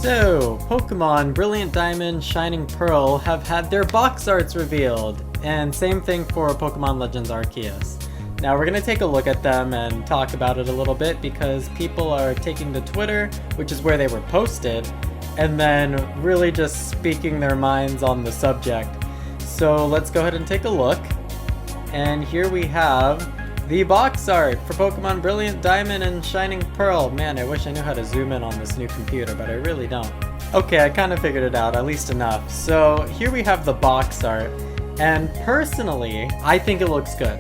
So, Pokemon Brilliant Diamond, Shining Pearl have had their box arts revealed, and same thing for Pokemon Legends Arceus. Now we're going to take a look at them and talk about it a little bit because people are taking to Twitter, which is where they were posted, and then really just speaking their minds on the subject. So let's go ahead and take a look. And here we have the box art for Pokemon Brilliant Diamond and Shining Pearl. Man, I wish I knew how to zoom in on this new computer, but I really don't. Okay, I kind of figured it out, at least enough. So here we have the box art, and personally, I think it looks good.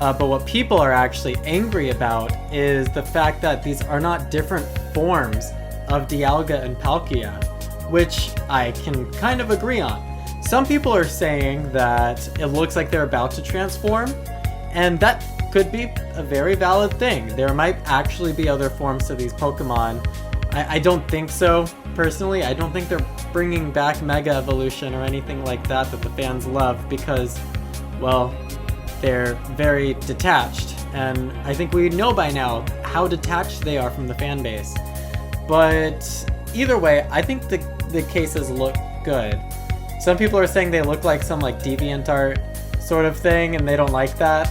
But what people are actually angry about is the fact that these are not different forms of Dialga and Palkia, which I can kind of agree on. Some people are saying that it looks like they're about to transform, and that could be a very valid thing. There might actually be other forms to these Pokemon. I don't think so, personally. I don't think they're bringing back Mega Evolution or anything like that that the fans love because, well, they're very detached. And I think we know by now how detached they are from the fan base. But either way, I think the cases look good. Some people are saying they look like some like DeviantArt sort of thing, and they don't like that.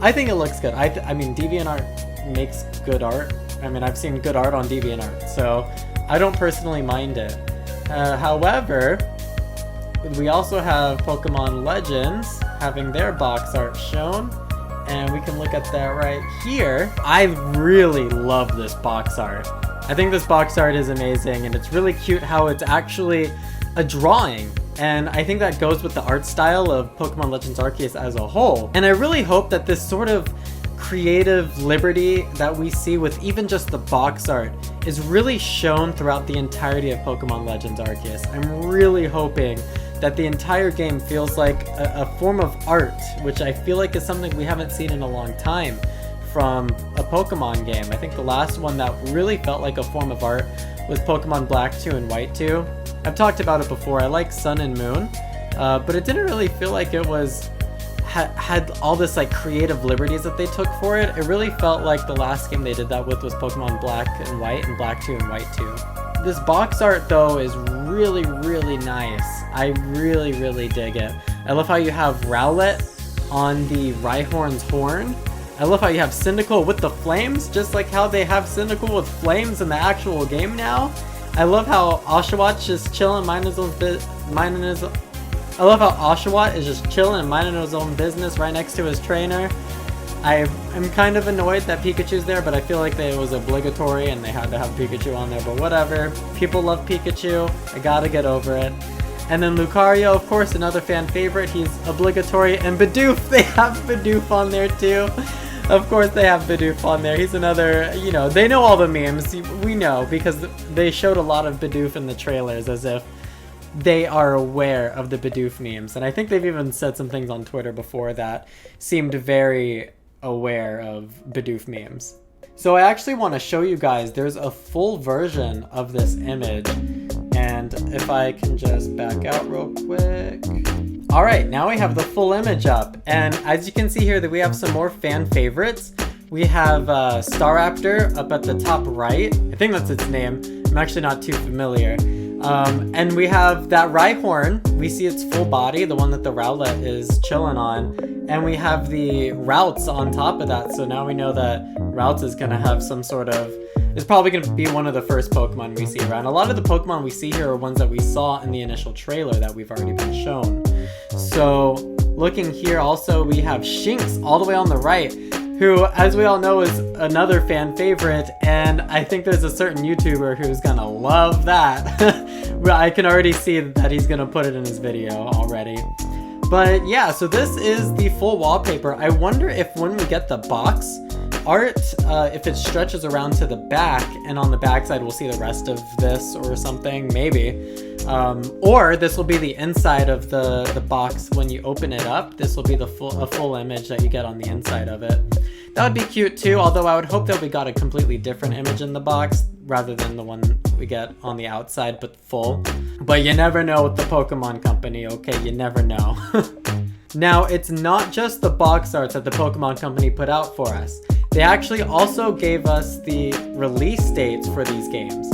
I think it looks good. I mean, DeviantArt makes good art. I mean, I've seen good art on DeviantArt, so I don't personally mind it. However, we also have Pokemon Legends having their box art shown, and we can look at that right here. I really love this box art. I think this box art is amazing, and it's really cute how it's actually a drawing. And I think that goes with the art style of Pokemon Legends Arceus as a whole. And I really hope that this sort of creative liberty that we see with even just the box art is really shown throughout the entirety of Pokemon Legends Arceus. I'm really hoping that the entire game feels like a form of art, which I feel like is something we haven't seen in a long time from a Pokemon game. I think the last one that really felt like a form of art was Pokemon Black 2 and White 2. I've talked about it before. I like Sun and Moon, but it didn't really feel like it was had all this like creative liberties that they took for it. It really felt like the last game they did that with was Pokemon Black and White and Black 2 and White 2. This box art though is really, really nice. I really, really dig it. I love how you have Rowlet on the Rhyhorn's horn. I love how you have Cyndaquil with the flames, just like how they have Cyndaquil with flames in the actual game now. I love how Oshawott just chilling, minding his own I love how Oshawott is just chilling and minding his own business right next to his trainer. I'm kind of annoyed that Pikachu's there, but I feel like it was obligatory and they had to have Pikachu on there, but whatever. People love Pikachu. I gotta get over it. And then Lucario, of course, another fan favorite. He's obligatory. And Bidoof, they have Bidoof on there too. Of course they have Bidoof on there. He's another, you know, they know all the memes. We know because they showed a lot of Bidoof in the trailers as if they are aware of the Bidoof memes. And I think they've even said some things on Twitter before that seemed very aware of Bidoof memes. So I actually want to show you guys, there's a full version of this image. And if I can just back out real quick. All right, now we have the full image up. And as you can see here that we have some more fan favorites. We have Staraptor up at the top right. I think that's its name. I'm actually not too familiar. And we have that Rhyhorn. We see its full body, the one that the Rowlet is chilling on. And we have the Routes on top of that. So now we know that Routes is going to have some sort of... It's probably going to be one of the first Pokemon we see around. A lot of the Pokemon we see here are ones that we saw in the initial trailer that we've already been shown. So looking here also, we have Shinx all the way on the right, who, as we all know, is another fan favorite, and I think there's a certain YouTuber who's gonna love that. I can already see that he's gonna put it in his video already. But yeah, so this is the full wallpaper. I wonder if when we get the box art, if it stretches around to the back, and on the back side we'll see the rest of this or something, maybe. Or this will be the inside of the box when you open it up. This will be a full image that you get on the inside of it. That would be cute too, although I would hope that we got a completely different image in the box rather than the one we get on the outside, but full. But you never know with the Pokemon Company, okay? You never know. Now, it's not just the box arts that the Pokemon Company put out for us. They actually also gave us the release dates for these games.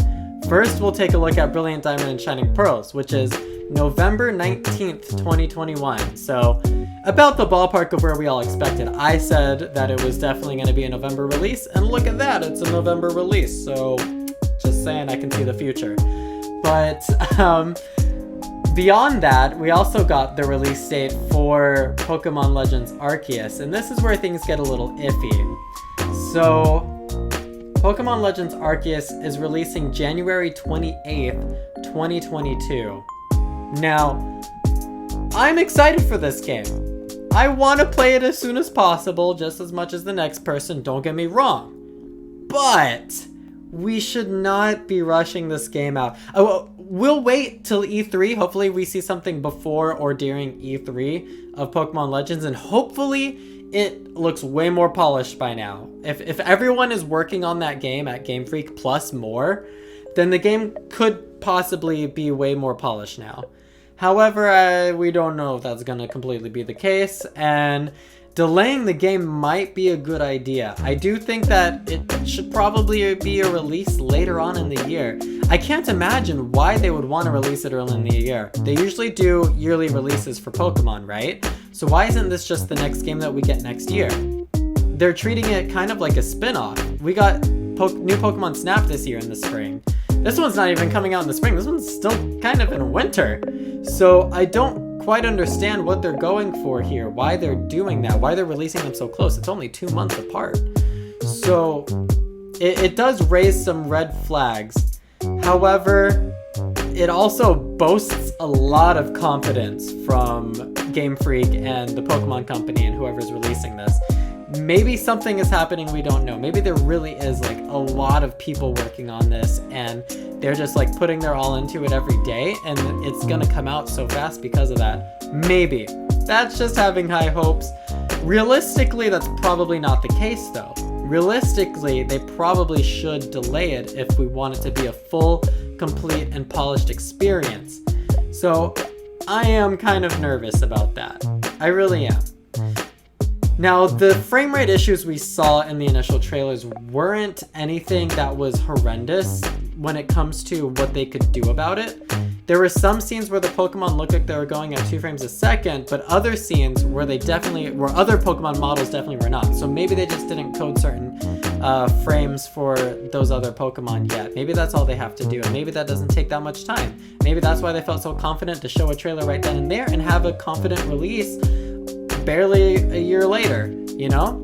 First, we'll take a look at Brilliant Diamond and Shining Pearls, which is November 19th, 2021. So about the ballpark of where we all expected. I said that it was definitely going to be a November release, and look at that, it's a November release. So just saying, I can see the future. But beyond that, we also got the release date for Pokemon Legends Arceus, and this is where things get a little iffy. So Pokemon Legends Arceus is releasing January 28th, 2022. Now, I'm excited for this game. I want to play it as soon as possible, just as much as the next person, don't get me wrong. But we should not be rushing this game out. We'll wait till E3. Hopefully we see something before or during E3 of Pokemon Legends, and hopefully it looks way more polished by now. If everyone is working on that game at Game Freak plus more, then the game could possibly be way more polished now. However, we don't know if that's going to completely be the case, and delaying the game might be a good idea. I do think that it should probably be a release later on in the year. I can't imagine why they would want to release it early in the year. They usually do yearly releases for Pokemon, right? So why isn't this just the next game that we get next year? They're treating it kind of like a spin-off. We got new Pokemon Snap this year in the spring. This one's not even coming out in the spring. This one's still kind of in winter. So I don't quite understand what they're going for here, why they're doing that, why they're releasing them so close. It's only 2 months apart. So it does raise some red flags. However, it also boasts a lot of confidence from Game Freak and the Pokemon Company and whoever's releasing this. Maybe something is happening we don't know. Maybe there really is like a lot of people working on this and they're just like putting their all into it every day, and it's gonna come out so fast because of that. Maybe. That's just having high hopes. Realistically, that's probably not the case though. Realistically, they probably should delay it if we want it to be a full, complete, and polished experience. So I am kind of nervous about that. I really am. Now, the frame rate issues we saw in the initial trailers weren't anything that was horrendous when it comes to what they could do about it. There were some scenes where the Pokemon looked like they were going at 2 frames a second, but other scenes where other Pokemon models definitely were not. So maybe they just didn't code certain frames for those other Pokemon yet. Maybe that's all they have to do, and maybe that doesn't take that much time. Maybe that's why they felt so confident to show a trailer right then and there and have a confident release barely a year later, you know?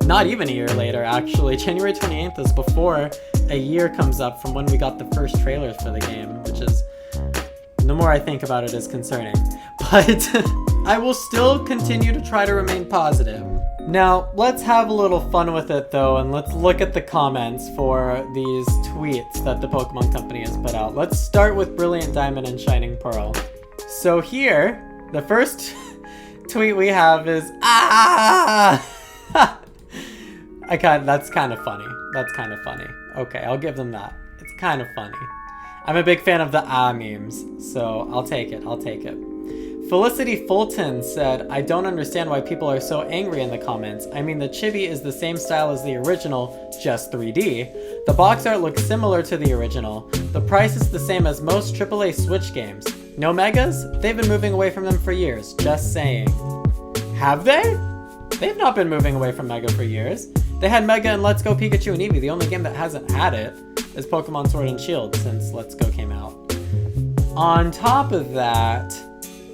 Not even a year later, actually. January 28th is before a year comes up from when we got the first trailers for the game, which is, the more I think about it, is concerning. But I will still continue to try to remain positive. Now, let's have a little fun with it though, and let's look at the comments for these tweets that the Pokemon Company has put out. Let's start with Brilliant Diamond and Shining Pearl. So here, the first tweet we have is, that's kind of funny. That's kind of funny. Okay, I'll give them that. It's kind of funny. I'm a big fan of the memes, so I'll take it. Felicity Fulton said, I don't understand why people are so angry in the comments. I mean, the chibi is the same style as the original, just 3D. The box art looks similar to the original. The price is the same as most AAA Switch games. No megas? They've been moving away from them for years, just saying. Have they? They've not been moving away from Mega for years. They had Mega in Let's Go Pikachu and Eevee. The only game that hasn't had it is Pokemon Sword and Shield since Let's Go came out. On top of that,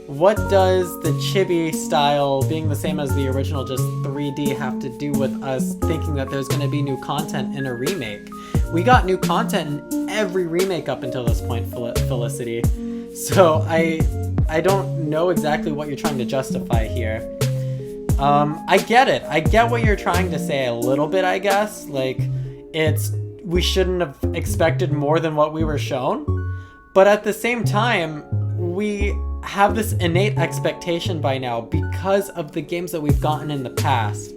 what does the chibi style being the same as the original, just 3D, have to do with us thinking that there's going to be new content in a remake? We got new content in every remake up until this point, Felicity. So I don't know exactly what you're trying to justify here. I get it. I get what you're trying to say a little bit, I guess. Like, we shouldn't have expected more than what we were shown. But at the same time, we have this innate expectation by now because of the games that we've gotten in the past.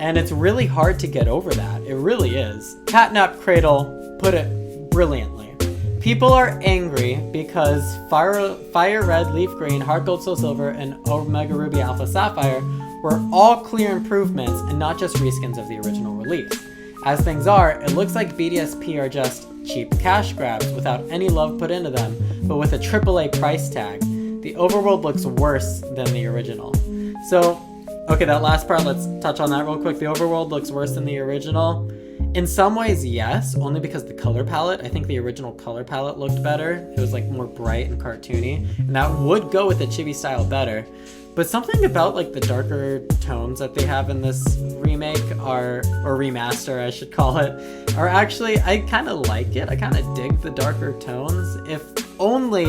And it's really hard to get over that. It really is. Catnap Cradle put it brilliantly. People are angry because Fire Red, Leaf Green, Heart Gold, Soul Silver, and Omega Ruby Alpha Sapphire were all clear improvements and not just reskins of the original release. As things are, it looks like BDSP are just cheap cash grabs without any love put into them, but with a AAA price tag. The overworld looks worse than the original. So, okay, that last part, let's touch on that real quick. The overworld looks worse than the original. In some ways, yes, only because the color palette. I think the original color palette looked better. It was like more bright and cartoony, and that would go with the chibi style better. But something about like the darker tones that they have in this remake or remaster, I should call it, are actually, I kind of like it. I kind of dig the darker tones. If only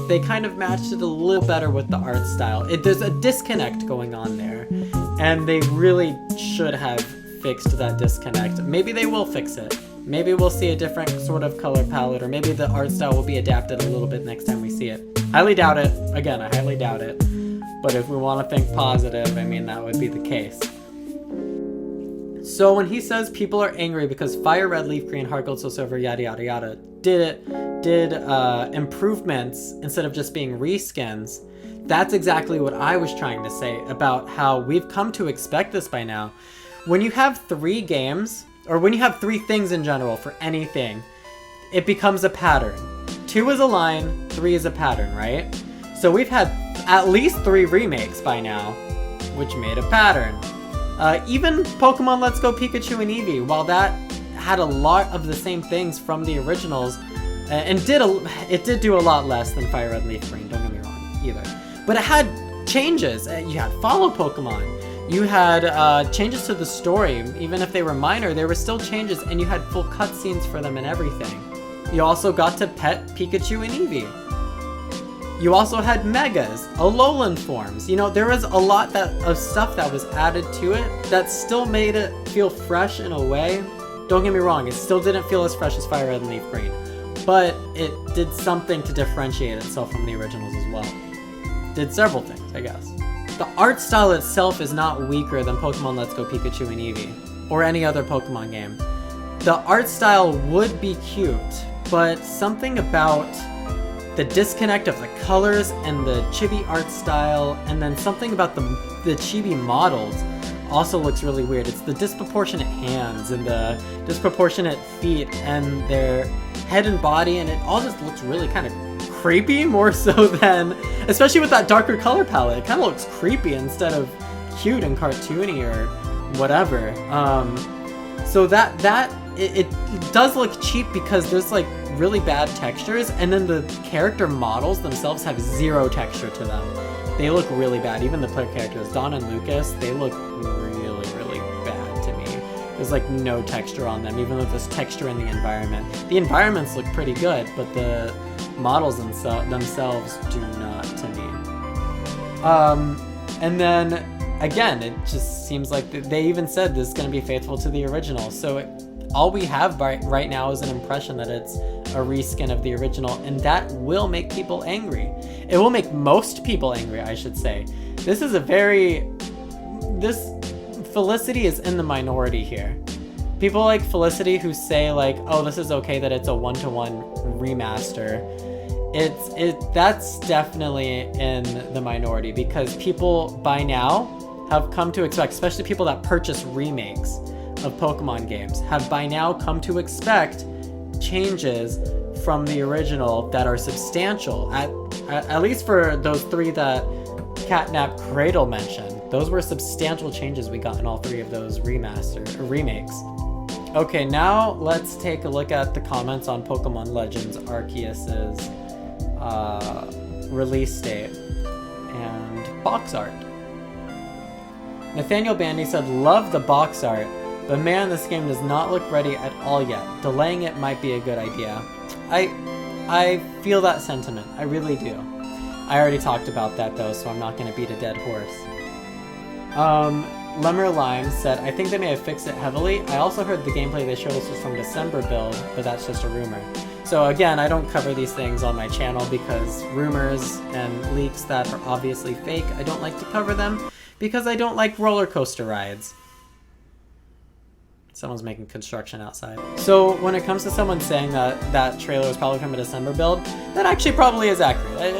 they kind of matched it a little better with the art style. There's a disconnect going on there, and they really should have fixed that disconnect. Maybe they will fix it. Maybe we'll see a different sort of color palette, or maybe the art style will be adapted a little bit next time we see it. Highly doubt it. Again, I highly doubt it. But if we want to think positive, I mean, that would be the case. So when he says people are angry because Fire Red, Leaf Green, Heart Gold, Soul Silver, yada yada yada did improvements instead of just being reskins, that's exactly what I was trying to say about how we've come to expect this by now. When you have 3 games, or when you have 3 things in general for anything, it becomes a pattern. 2 is a line, 3 is a pattern, right? So we've had at least 3 remakes by now, which made a pattern. Even Pokemon Let's Go Pikachu and Eevee, while that had a lot of the same things from the originals, and it did do a lot less than Fire Red, Leaf Green, don't get me wrong, either. But it had changes. You had follow Pokemon. You had changes to the story. Even if they were minor, there were still changes, and you had full cutscenes for them and everything. You also got to pet Pikachu and Eevee. You also had Megas, Alolan forms. You know, there was a lot of stuff that was added to it that still made it feel fresh in a way. Don't get me wrong, it still didn't feel as fresh as Fire Red and Leaf Green, but it did something to differentiate itself from the originals as well. Did several things, I guess. The art style itself is not weaker than Pokemon Let's Go Pikachu and Eevee, or any other Pokemon game. The art style would be cute, but something about the disconnect of the colors and the chibi art style, and then something about the chibi models also looks really weird. It's the disproportionate hands and the disproportionate feet and their head and body, and it all just looks really kind of creepy, more so than, especially with that darker color palette. It kind of looks creepy instead of cute and cartoony or whatever. So it does look cheap because there's like really bad textures, and then the character models themselves have 0 texture to them. They look really bad. Even the player characters, Dawn and Lucas, they look really, really bad to me. There's like no texture on them, even though there's texture in the environment. The environments look pretty good, but the models themselves do not to me. And then again, it just seems like they even said this is going to be faithful to the original. So all we have right now is an impression that it's a reskin of the original, and that will make people angry. It will make most people angry, I should say. This Felicity is in the minority here. People like Felicity who say like, oh, this is okay that it's a 1-to-1 remaster. That's definitely in the minority, because people by now have come to expect, especially people that purchase remakes of Pokemon games, have by now come to expect changes from the original that are substantial. At least for those 3 that Catnap Cradle mentioned, those were substantial changes we got in all 3 of those remakes. Okay, now let's take a look at the comments on Pokemon Legends Arceus's release date and box art. Nathaniel Bandy said, love the box art, but man, this game does not look ready at all yet. Delaying it might be a good idea. I feel that sentiment. I really do. I already talked about that though, so I'm not going to beat a dead horse. Lemmer Lime said, I think they may have fixed it heavily. I also heard the gameplay they showed us was from December build, but that's just a rumor. So again, I don't cover these things on my channel because rumors and leaks that are obviously fake, I don't like to cover them because I don't like roller coaster rides. Someone's making construction outside. So when it comes to someone saying that that trailer was probably from a December build, that actually probably is accurate.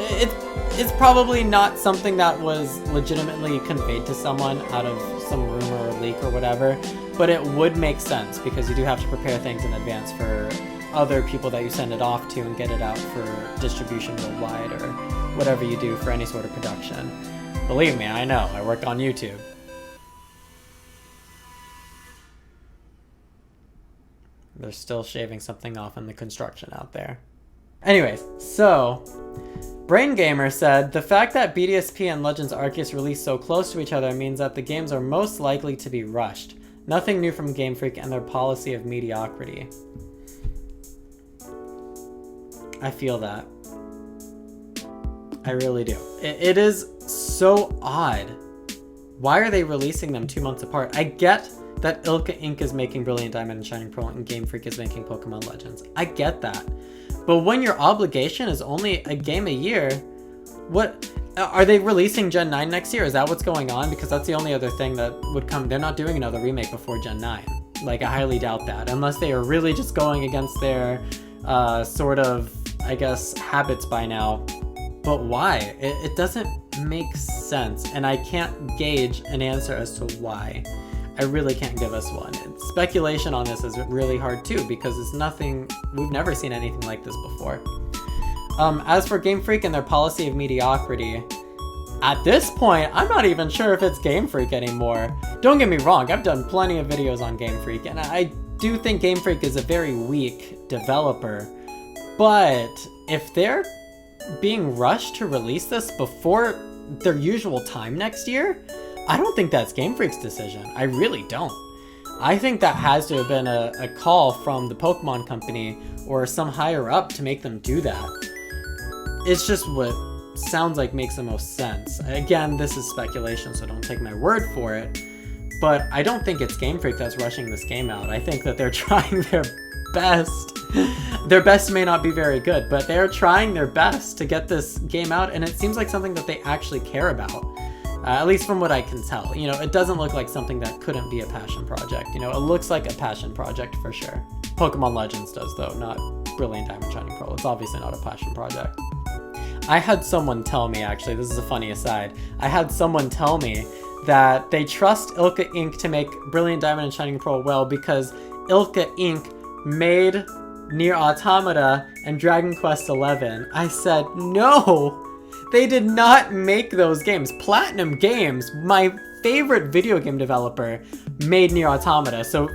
It's probably not something that was legitimately conveyed to someone out of some rumor or leak or whatever, but it would make sense because you do have to prepare things in advance for other people that you send it off to and get it out for distribution worldwide or whatever you do for any sort of production. Believe me, I know. I work on YouTube. They're still shaving something off in the construction out there. Anyways, so Brain Gamer said, the fact that BDSP and Legends Arceus released so close to each other means that the games are most likely to be rushed. Nothing new from Game Freak and their policy of mediocrity. I feel that. I really do. It is so odd. Why are they releasing them 2 months apart? I get that Ilka Inc. is making Brilliant Diamond and Shining Pearl and Game Freak is making Pokemon Legends. I get that. But when your obligation is only a game a year, what are they releasing Gen 9 next year? Is that what's going on? Because that's the only other thing that would come. They're not doing another remake before Gen 9. Like, I highly doubt that. Unless they are really just going against their sort of, I guess, habits by now. But why? It doesn't make sense. And I can't gauge an answer as to why. I really can't give us one. Speculation on this is really hard too, because it's nothing, we've never seen anything like this before. As for Game Freak and their policy of mediocrity, at this point, I'm not even sure if it's Game Freak anymore. Don't get me wrong, I've done plenty of videos on Game Freak, and I do think Game Freak is a very weak developer, but if they're being rushed to release this before their usual time next year, I don't think that's Game Freak's decision. I really don't. I think that has to have been a call from the Pokemon Company or some higher up to make them do that. It's just what sounds like makes the most sense. Again, this is speculation, so don't take my word for it. But I don't think it's Game Freak that's rushing this game out. I think that they're trying their best. Their best may not be very good, but they're trying their best to get this game out, and it seems like something that they actually care about. At least from what I can tell. You know, it doesn't look like something that couldn't be a passion project. You know, it looks like a passion project for sure. Pokemon Legends does though, not Brilliant Diamond Shining Pearl. It's obviously not a passion project. I had someone tell me, actually, this is a funny aside, I had someone tell me that they trust Ilka Inc. to make Brilliant Diamond and Shining Pearl well because Ilka Inc. made Nier Automata and Dragon Quest XI. I said, no! They did not make those games. Platinum Games, my favorite video game developer, made Nier Automata. So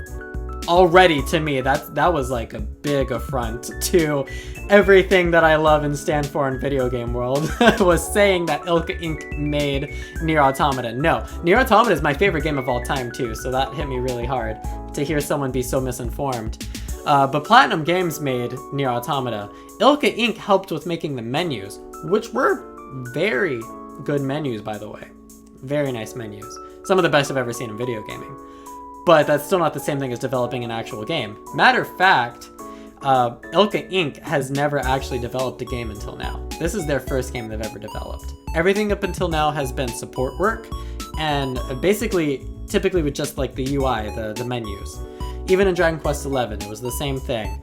already to me, that was like a big affront to everything that I love and stand for in video game world. Was saying that Ilka Inc. made Nier Automata. No, Nier Automata is my favorite game of all time too. So that hit me really hard to hear someone be so misinformed. But Platinum Games made Nier Automata. Ilka Inc. helped with making the menus, which were very good menus, by the way. Very nice menus. Some of the best I've ever seen in video gaming. But that's still not the same thing as developing an actual game. Matter of fact, Ilka Inc. has never actually developed a game until now. This is their first game they've ever developed. Everything up until now has been support work, and basically, typically with just like the UI, the menus. Even in Dragon Quest XI, it was the same thing.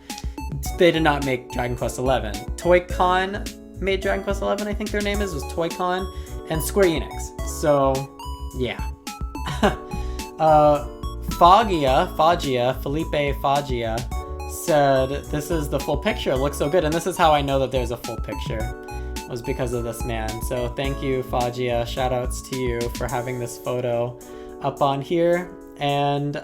They did not make Dragon Quest XI. Toy-Con made Dragon Quest XI, I think their name was Toy-Con, and Square Enix. So, yeah. Felipe Fagia said, this is the full picture, it looks so good, and this is how I know that there's a full picture, was because of this man. So thank you, Fagia, shout outs to you for having this photo up on here, and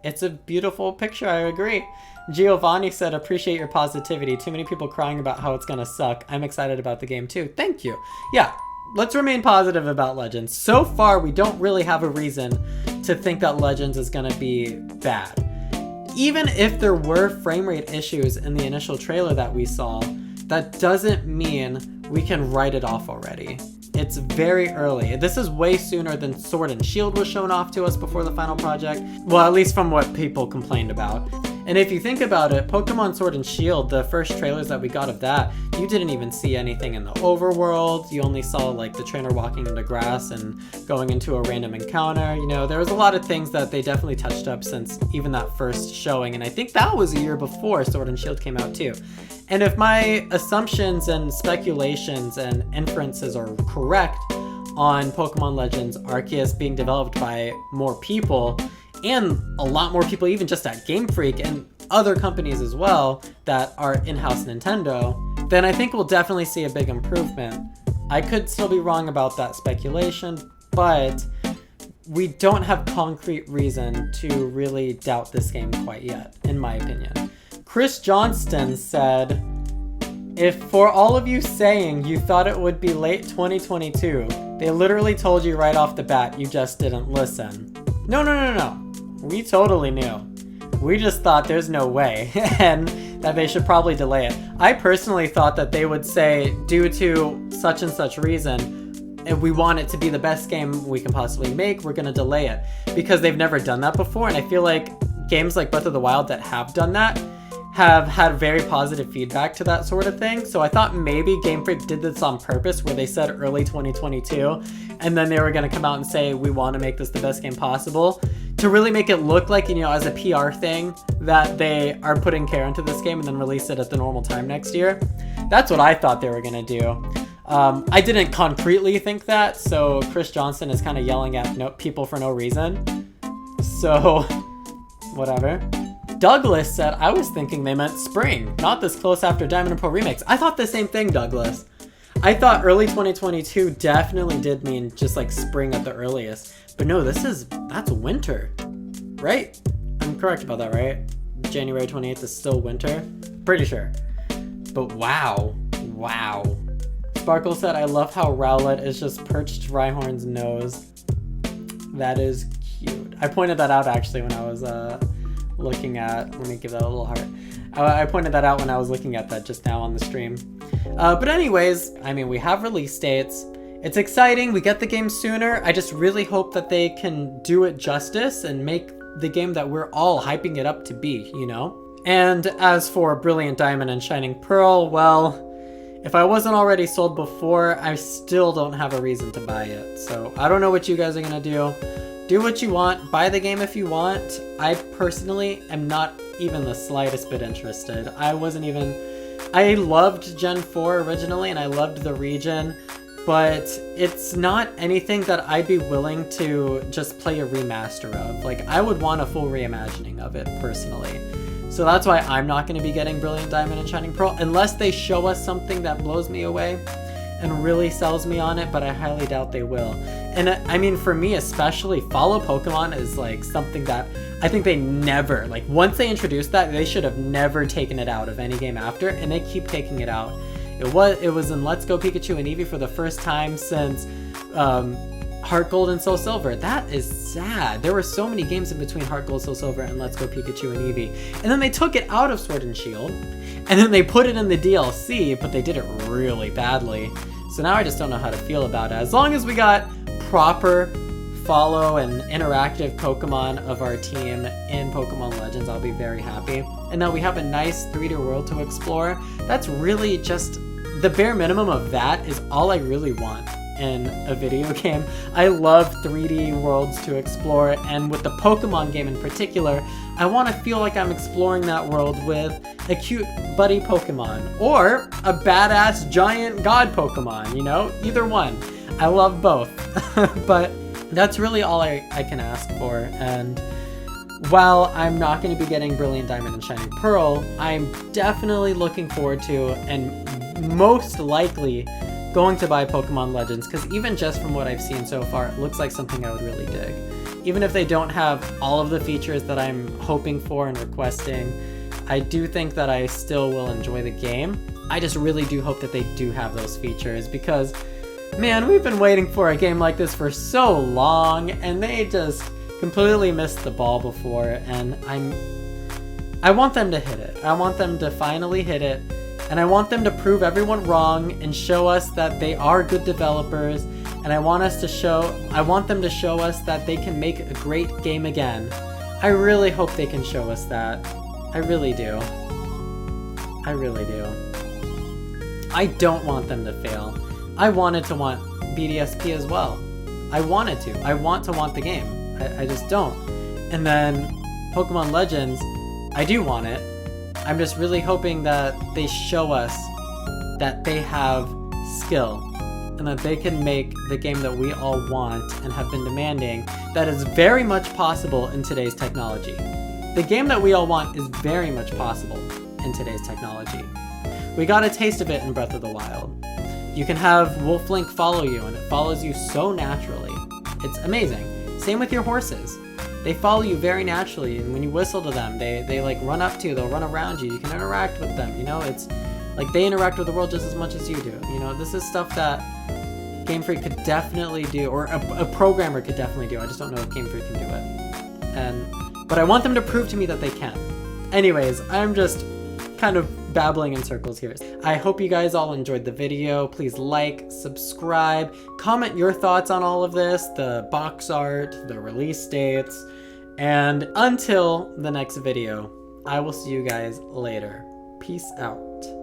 it's a beautiful picture, I agree. Giovanni said, appreciate your positivity. Too many people crying about how it's gonna suck. I'm excited about the game too. Thank you. Yeah, let's remain positive about Legends. So far, we don't really have a reason to think that Legends is gonna be bad. Even if there were frame rate issues in the initial trailer that we saw, that doesn't mean we can write it off already. It's very early. This is way sooner than Sword and Shield was shown off to us before the final project. Well, at least from what people complained about. And if you think about it, Pokemon Sword and Shield, the first trailers that we got of that, you didn't even see anything in the overworld. You only saw like the trainer walking into grass and going into a random encounter. You know, there was a lot of things that they definitely touched up since even that first showing. And I think that was a year before Sword and Shield came out too. And if my assumptions and speculations and inferences are correct on Pokemon Legends Arceus being developed by more people, and a lot more people even just at Game Freak and other companies as well that are in-house Nintendo, then I think we'll definitely see a big improvement. I could still be wrong about that speculation, but we don't have concrete reason to really doubt this game quite yet, in my opinion. Chris Johnston said, if for all of you saying you thought it would be late 2022, they literally told you right off the bat, you just didn't listen. No. We totally knew. We just thought there's no way and that they should probably delay it. I personally thought that they would say, due to such and such reason, if we want it to be the best game we can possibly make, we're going to delay it. Because they've never done that before, and I feel like games like Breath of the Wild that have done that have had very positive feedback to that sort of thing. So I thought maybe Game Freak did this on purpose, where they said early 2022, and then they were going to come out and say, we want to make this the best game possible, to really make it look like, you know, as a PR thing, that they are putting care into this game and then release it at the normal time next year. That's what I thought they were going to do. I didn't concretely think that, so Chris Johnson is kind of yelling at people for no reason. So, whatever. Douglas said, I was thinking they meant spring, not this close after Diamond and Pearl remakes. I thought the same thing, Douglas. I thought early 2022 definitely did mean just like spring at the earliest. But no, that's winter, right? I'm correct about that, right? January 28th is still winter? Pretty sure. But wow. Sparkle said, I love how Rowlet is just perched Rhyhorn's nose. That is cute. I pointed that out actually when I was looking at, let me give that a little heart. I pointed that out when I was looking at that just now on the stream. But anyways, I mean, we have release dates. It's exciting, we get the game sooner. I just really hope that they can do it justice and make the game that we're all hyping it up to be, you know? And as for Brilliant Diamond and Shining Pearl, well, if I wasn't already sold before, I still don't have a reason to buy it. So I don't know what you guys are gonna do. Do what you want, buy the game if you want. I personally am not even the slightest bit interested. I loved Gen 4 originally and I loved the region, but it's not anything that I'd be willing to just play a remaster of. Like, I would want a full reimagining of it personally. So that's why I'm not going to be getting Brilliant Diamond and Shining Pearl unless they show us something that blows me away and really sells me on it, but I highly doubt they will. And I mean, for me especially, follow Pokemon is like something that I think they never, like once they introduced that, they should have never taken it out of any game after, and they keep taking it out. It was in Let's Go Pikachu and Eevee for the first time since Heart Gold and Soul Silver. That is sad. There were so many games in between Heart Gold, Soul Silver, and Let's Go Pikachu and Eevee. And then they took it out of Sword and Shield, and then they put it in the DLC, but they did it really badly. So now I just don't know how to feel about it. As long as we got proper follow and interactive Pokemon of our team in Pokemon Legends, I'll be very happy. And now we have a nice 3D world to explore. That's really just the bare minimum of that is all I really want in a video game. I love 3D worlds to explore, and with the Pokemon game in particular, I want to feel like I'm exploring that world with a cute buddy Pokemon or a badass giant god Pokemon, you know? Either one. I love both. But that's really all I can ask for, and while I'm not going to be getting Brilliant Diamond and Shining Pearl, I'm definitely looking forward to, and most likely going to buy Pokemon Legends, because even just from what I've seen so far, it looks like something I would really dig. Even if they don't have all of the features that I'm hoping for and requesting, I do think that I still will enjoy the game. I just really do hope that they do have those features, because, man, we've been waiting for a game like this for so long, and they just completely missed the ball before, and I want them to hit it. I want them to finally hit it, and I want them to prove everyone wrong and show us that they are good developers, and I want them to show us that they can make a great game again. I really hope they can show us that. I really do. I really do. I don't want them to fail. I wanted to want BDSP as well. I wanted to. I want to want the game. I just don't. And then Pokemon Legends, I do want it. I'm just really hoping that they show us that they have skill and that they can make the game that we all want and have been demanding that is very much possible in today's technology. The game that we all want is very much possible in today's technology. We got a taste of it in Breath of the Wild. You can have Wolf Link follow you, and it follows you so naturally. It's amazing. Same with your horses. They follow you very naturally, and when you whistle to them, they like run up to you, they'll run around you, you can interact with them, you know? It's like they interact with the world just as much as you do. You know, this is stuff that Game Freak could definitely do, or a programmer could definitely do. I just don't know if Game Freak can do it. But I want them to prove to me that they can. Anyways, I'm just kind of babbling in circles here. I hope you guys all enjoyed the video. Please like, subscribe, comment your thoughts on all of this, the box art, the release dates, and until the next video, I will see you guys later. Peace out.